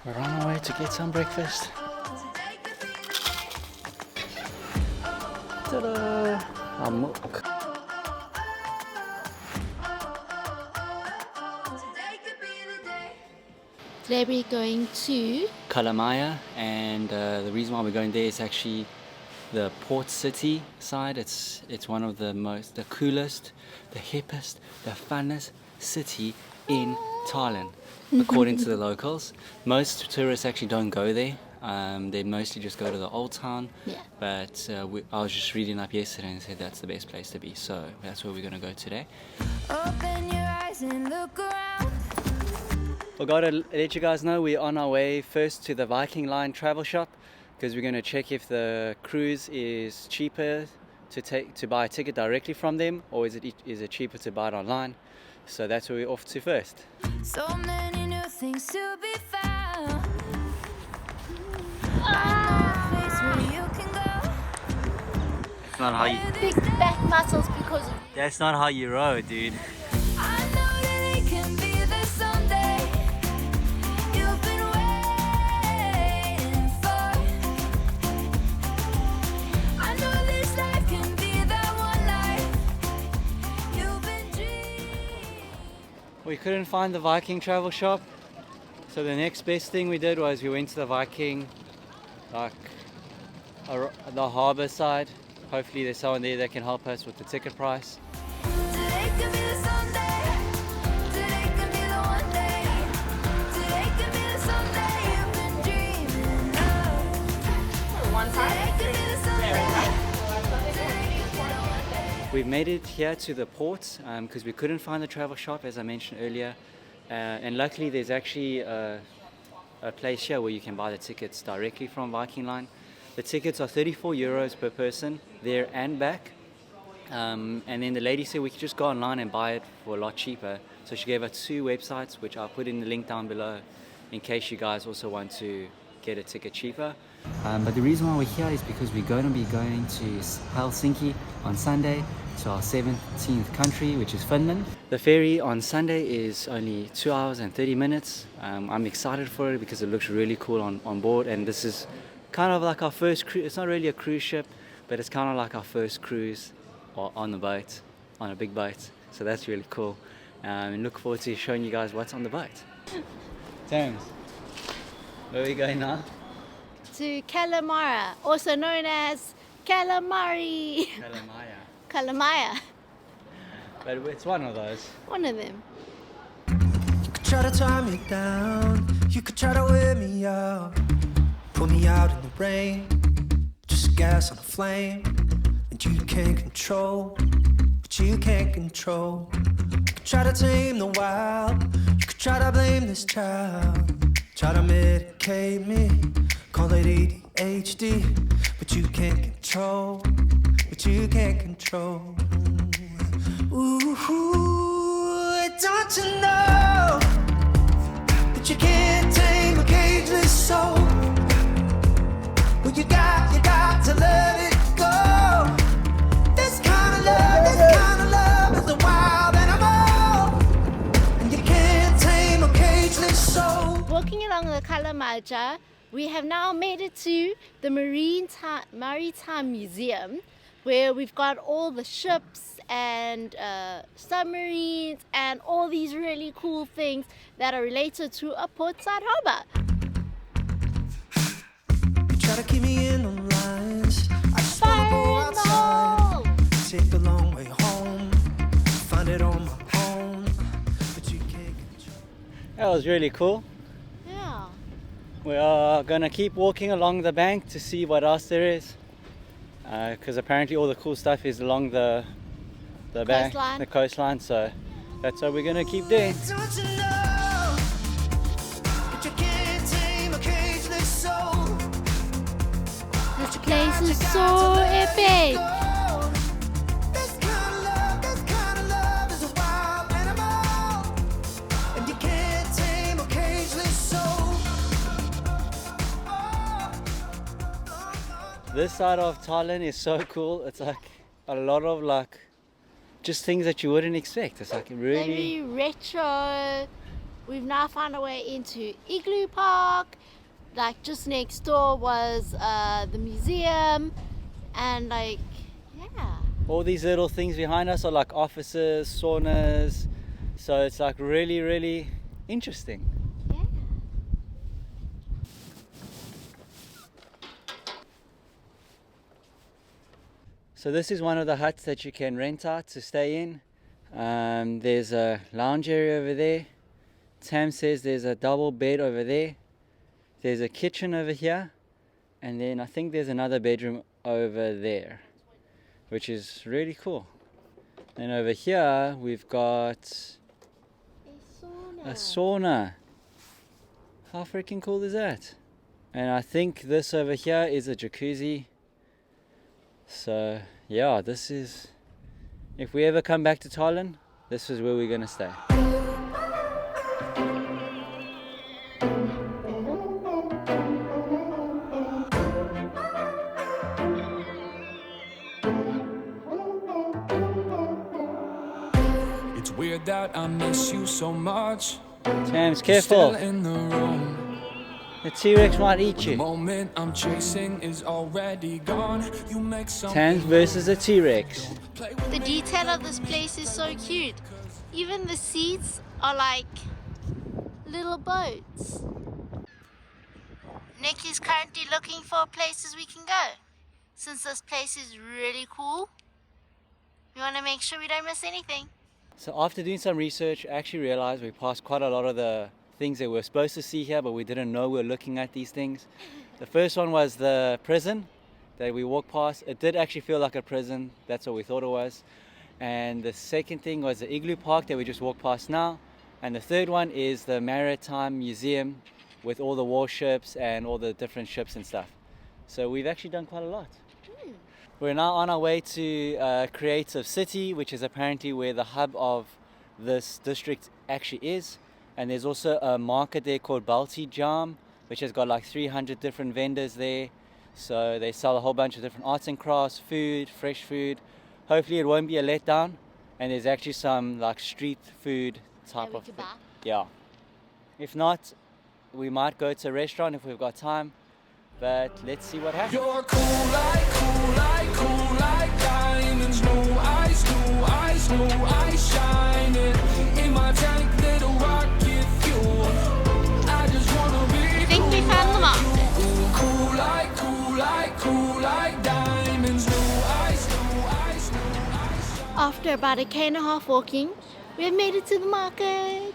We're on our way to get some breakfast. Ta-da! Amok. Today we're going to Kalamaja, and the reason why we're going there is actually the port city side. It's one of the coolest, the hippest, the funnest city in Tallinn, according to the locals. Most tourists actually don't go there. They mostly just go to the old town. Yeah. But I was just reading up yesterday and said that's the best place to be. So that's where we're going to go today. Open your eyes and look around. Forgot to let you guys know we're on our way first to the Viking Line travel shop because we're going to check if the cruise is cheaper to buy a ticket directly from them, or is it cheaper to buy it online. So that's where we're off to first. So many new things to be found. That's not how you. big back muscles because of That's not how you row, dude. I know that it can be there someday. You've been waiting for. I know this life can be that one life you've been dreaming. We couldn't find the Viking travel shop, so the next best thing we did was we went to the Viking, the harbour side. Hopefully there's someone there that can help us with the ticket price. Today could be the Sunday. Today could be the one day. Today could be the Sunday you've been dreaming of. one Today could be the Sunday. We've made it here to the port because we couldn't find the travel shop, as I mentioned earlier, and luckily there's actually a place here where you can buy the tickets directly from Viking Line. The tickets are 34 euros per person, there and back. And then the lady said we could just go online and buy it for a lot cheaper. So she gave us 2 websites, which I'll put in the link down below in case you guys also want to get a ticket cheaper. But the reason why we're here is because we're going to be going to Helsinki on Sunday to our 17th country, which is Finland. The ferry on Sunday is only 2 hours and 30 minutes. I'm excited for it because it looks really cool on board, and this is kind of like our first cruise. It's not really a cruise ship, but it's kind of like our first cruise on the boat, on a big boat. So that's really cool. And look forward to showing you guys what's on the boat. Tamz, where are we going now? to Kalamaja, also known as Calamari. Kalamaja. Kalamaja, But it's one of those. one of them. You could try to tie me down, you could try to wear me out, put me out in the rain, just gas on a flame, and you can't control what you can't control. You could try to tame the wild, you could try to blame this child, try to medicate me, call it ADHD, but you can't control what you can't control. Ooh, don't you know that you can't tame a cageless soul? Well, you got to let it go. This kind of love is a wild animal, and you can't tame a cageless soul. Walking along the Kalamaja, we have now made it to the Maritime Museum, where we've got all the ships and submarines and all these really cool things that are related to a portside harbour. You try to keep me in on lines. I just wanna go Fireball! outside, take the long way home, find it on my own, but you can't control. That was really cool. Yeah. We are gonna keep walking along the bank to see what else there is, because apparently all the cool stuff is along the bank, Coastline. the coastline. So that's what we're gonna keep doing. Don't you know that you can't tame a cageless soul? This place is so epic. This kind of love is a wild animal, and you can't tame a cageless soul. This side of Tallinn is so cool. It's like a lot of like just things that you wouldn't expect. It's like really Very retro. we've now found our way into Igloo Park. Like just next door was the museum, and like, yeah. All these little things behind us are like offices, saunas, so it's like really, really interesting. Yeah. So this is one of the huts that you can rent out to stay in. There's a lounge area over there. Tam says there's a double bed over there. There's a kitchen over here, and then I think there's another bedroom over there, which is really cool. And over here we've got a sauna. How freaking cool is that? And I think this over here is a jacuzzi. So yeah, this is, if we ever come back to Tallinn, this is where we're gonna stay. It's weird that I miss you so much. Tams, Still careful. in the room. The T-Rex might eat The you. moment I'm chasing is already gone. You make something Tams versus a T-Rex. play with The detail of this place is so cute. Even the seats are like little boats. Nick is currently looking for places we can go. Since this place is really cool, we want to make sure we don't miss anything. So after doing some research, I actually realized we passed quite a lot of the things that we're supposed to see here, but we didn't know we were looking at these things. The first one was the prison that we walked past. It did actually feel like a prison. That's what we thought it was. And the second thing was the Igloo Park that we just walked past now. And the third one is the Maritime Museum with all the warships and all the different ships and stuff. So we've actually done quite a lot. We're now on our way to Creative City, which is apparently where the hub of this district actually is. And there's also a market there called Baltijaam, which has got like 300 different vendors there. So they sell a whole bunch of different arts and crafts, food, fresh food. Hopefully it won't be a letdown. And there's actually some like street food type of we thing. could buy. Yeah. If not, we might go to a restaurant if we've got time. But let's see what happens. You're cool like diamonds. No ice shining. In my tank, little rocket fuel. I just wanna be I think we found the market. cool like diamonds. No ice. After about a k.5 walking, we have made it to the market.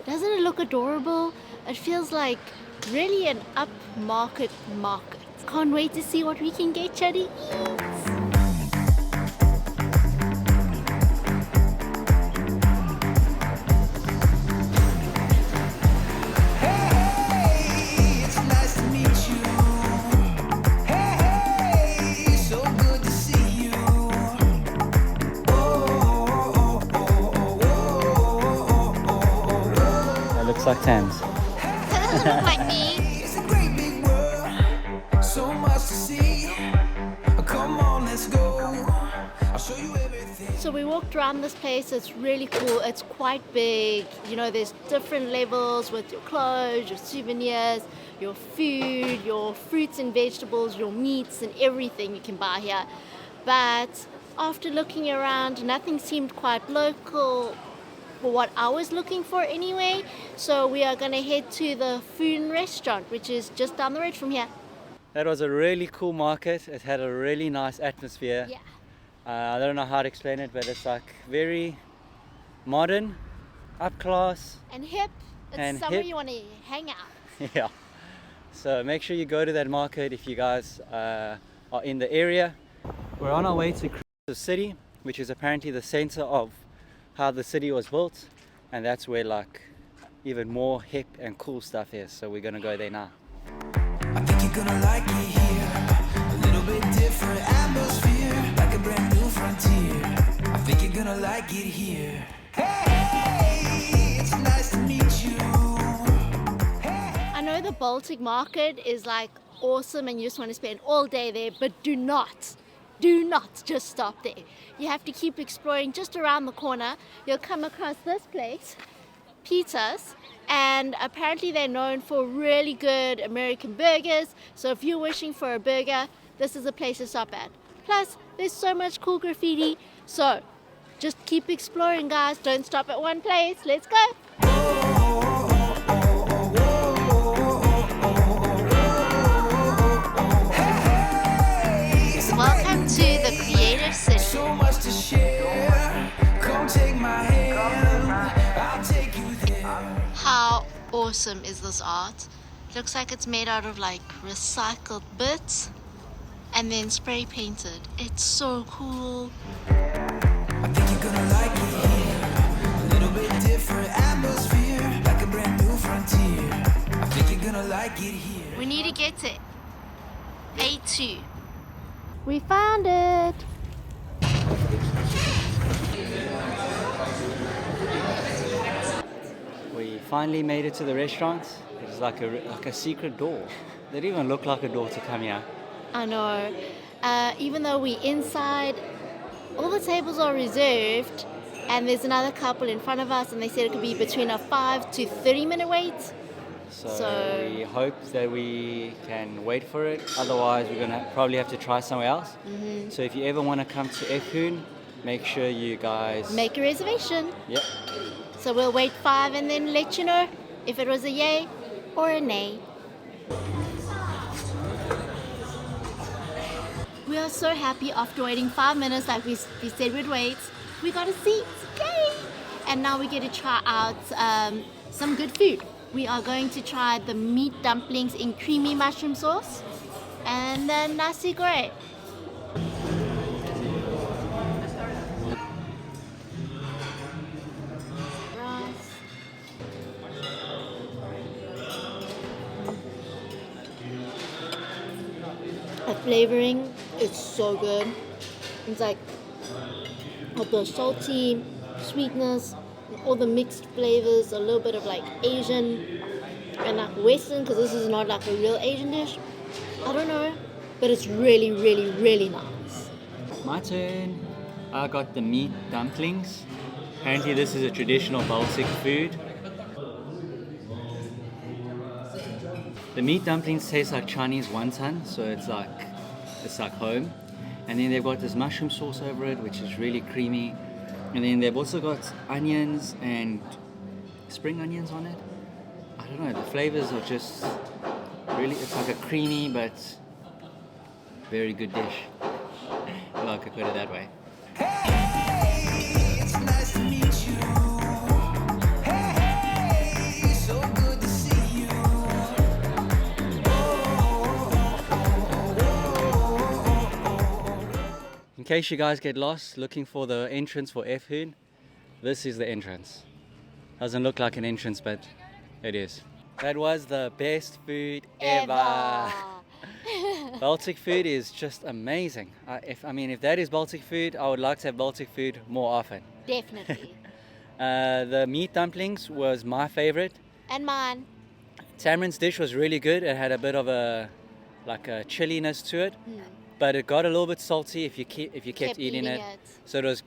Doesn't it look adorable? It feels like really an upmarket market. Can't wait to see what we can get to eat. Hey, it's nice to meet you. Hey, so good to see you. That looks like Tams. Doesn't look like me. It's a great big world, so much to see. Come on, let's go. I'll show you everything. So we walked around this place. It's really cool. It's quite big. You know, there's different levels with your clothes, your souvenirs, your food, your fruits and vegetables, your meats and everything you can buy here. But after looking around, nothing seemed quite local for what I was looking for anyway. So we are going to head to the F-Hoone restaurant, which is just down the road from here. That was a really cool market. It had a really nice atmosphere. Yeah. I don't know how to explain it, but it's like very modern, up class. And hip. It's And somewhere hip. you want to hang out. Yeah. So make sure you go to that market if you guys are in the area. We're on our way to Creative City, which is apparently the center of how the city was built, and that's where like even more hip and cool stuff is. So we're gonna go there now. I think you're gonna like it here. A little bit different atmosphere, like a brand new frontier. I think you're gonna like it here. Hey, it's nice to meet you. I know the Baltic market is like awesome and you just want to spend all day there, but do not just stop there. You have to keep exploring just around the corner. You'll come across this place Peatus, and apparently they're known for really good American burgers. So if you're wishing for a burger, this is a place to stop at. Plus, there's so much cool graffiti. So just keep exploring, guys. Don't stop at one place. Let's go. Welcome to the creative city. So much to share. Come take my hand. I'll take you there. How awesome is this art? Looks like it's made out of like recycled bits and then spray painted. It's so cool. I think you're gonna like it here. A little bit different atmosphere, like a brand new frontier. I think you're gonna like it here. We need to get to A2. We found it. We finally made it to the restaurant. It's like a secret door. They didn't even look like a door to come here. I know. Even though we're inside, all the tables are reserved, and there's another couple in front of us, and they said it could be between a 5 to 30 minute wait. So we hope that we can wait for it. Otherwise, we're gonna probably have to try somewhere else. So if you ever want to come to F-Hoone, make sure you guys Make a reservation. Yep. So we'll wait 5 and then let you know if it was a yay or a nay. We are so happy after waiting 5 minutes like we said we'd wait. We got a seat, yay! And now we get to try out some good food. We are going to try the meat dumplings in creamy mushroom sauce and then nasi goreng. Rice. The flavoring is so good. It's like the salty sweetness, all the mixed flavors, a little bit of like Asian and like Western, because this is not like a real Asian dish. I don't know, but it's really, really, really nice. My turn. I got the meat dumplings. Apparently this is a traditional Baltic food. The meat dumplings taste like Chinese wonton, so it's like home. And then they've got this mushroom sauce over it, which is really creamy. And then they've also got onions and spring onions on it. I don't know, the flavors are just really, it's like a creamy but very good dish. Well, I could put it that way. Hey, it's nice to meet you. Hey, so good to see you. In case you guys get lost looking for the entrance for F-Hoone, this is the entrance. Doesn't look like an entrance, but it is. That was the best food ever. Baltic food is just amazing. If that is Baltic food, I would like to have Baltic food more often. Definitely. The meat dumplings was my favorite. And mine. Tamrin's dish was really good. It had a bit of a chilliness to it, but it got a little bit salty if you kept eating it. So it was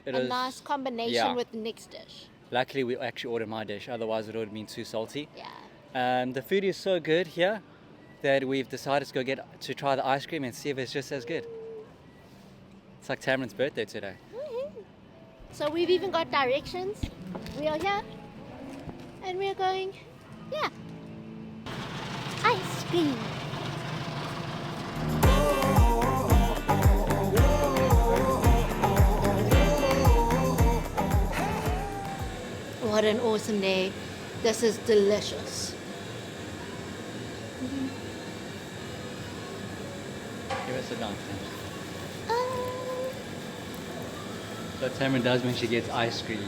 A nice combination yeah. with Nic's dish. Luckily, we actually ordered my dish. Otherwise, it would have been too salty. Yeah. The food is so good here that we've decided to try the ice cream and see if it's just as good. It's like Tamrin's birthday today. So we've even got directions. We are here. And we are going, yeah. Ice cream. What an awesome day. This is delicious. Give us a dance. So Tamrin does when she gets ice cream.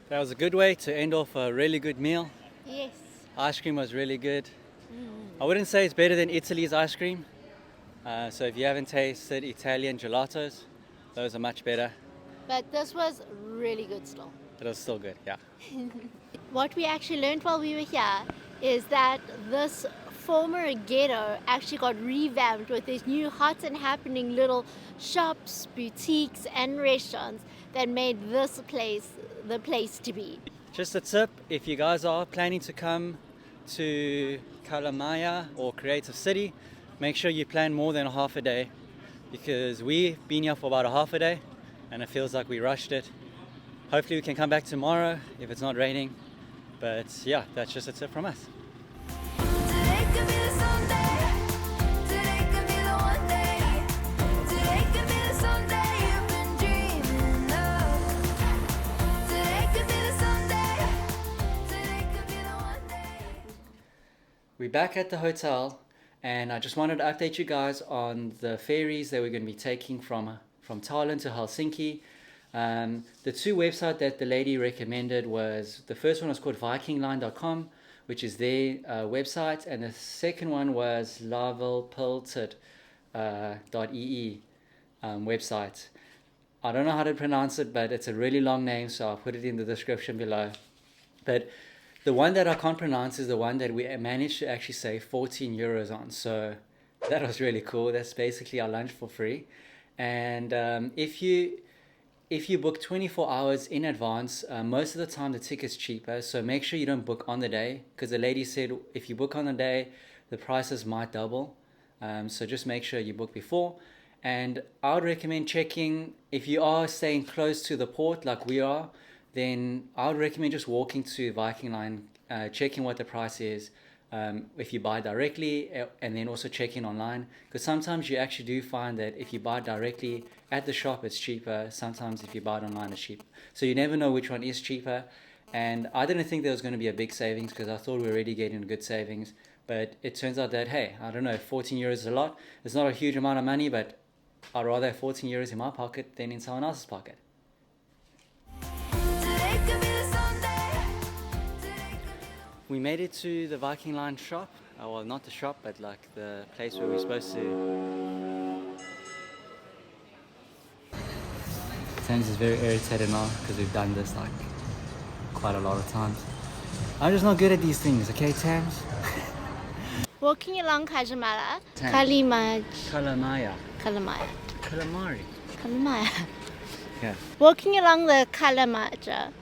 That was a good way to end off a really good meal. Yes. Ice cream was really good. I wouldn't say it's better than Italy's ice cream. So if you haven't tasted Italian gelatos, those are much better. But this was really good still. It was still good, yeah. What we actually learned while we were here is that this former ghetto actually got revamped with these new hot and happening little shops, boutiques, and restaurants that made this place the place to be. Just a tip, if you guys are planning to come to Kalamaja or Creative City, make sure you plan more than a half a day, because we've been here for about a half a day and it feels like we rushed it. Hopefully we can come back tomorrow if it's not raining, but yeah, that's just a tip from us. Today could be the Sunday. Today could be the one day. Today could be the Sunday you've been dreaming of. Today could be the Sunday. Today could be the one day. We're back at the hotel, and I just wanted to update you guys on the ferries that we're going to be taking from Tallinn to Helsinki. The two websites that the lady recommended was, the first one was called vikingline.com, which is their website, and the second one was lavelpilted.ee website. I don't know how to pronounce it, but it's a really long name, so I'll put it in the description below. But the one that I can't pronounce is the one that we managed to actually save 14 euros on. So that was really cool. That's basically our lunch for free. And if you book 24 hours in advance, most of the time the ticket's cheaper. So make sure you don't book on the day, because the lady said if you book on the day, the prices might double. So just make sure you book before. And I would recommend checking, if you are staying close to the port like we are, then I would recommend just walking to Viking Line, checking what the price is if you buy directly, and then also checking online, because sometimes you actually do find that if you buy directly at the shop it's cheaper. Sometimes if you buy it online it's cheaper, so you never know which one is cheaper. And I didn't think there was going to be a big savings, because I thought we were already getting good savings, but it turns out that, hey, I don't know, 14 euros is a lot. It's not a huge amount of money, but I'd rather have 14 euros in my pocket than in someone else's pocket. Today could be the Sunday. We made it to the Viking Line shop. Well, not the shop, but like the place where we're supposed to. Tamz is very irritated now because we've done this like quite a lot of times. I'm just not good at these things, okay, Tamz? Walking along Kalamaja, Kalamaja. Kalamaya. Yeah. Walking along the Kalamaja.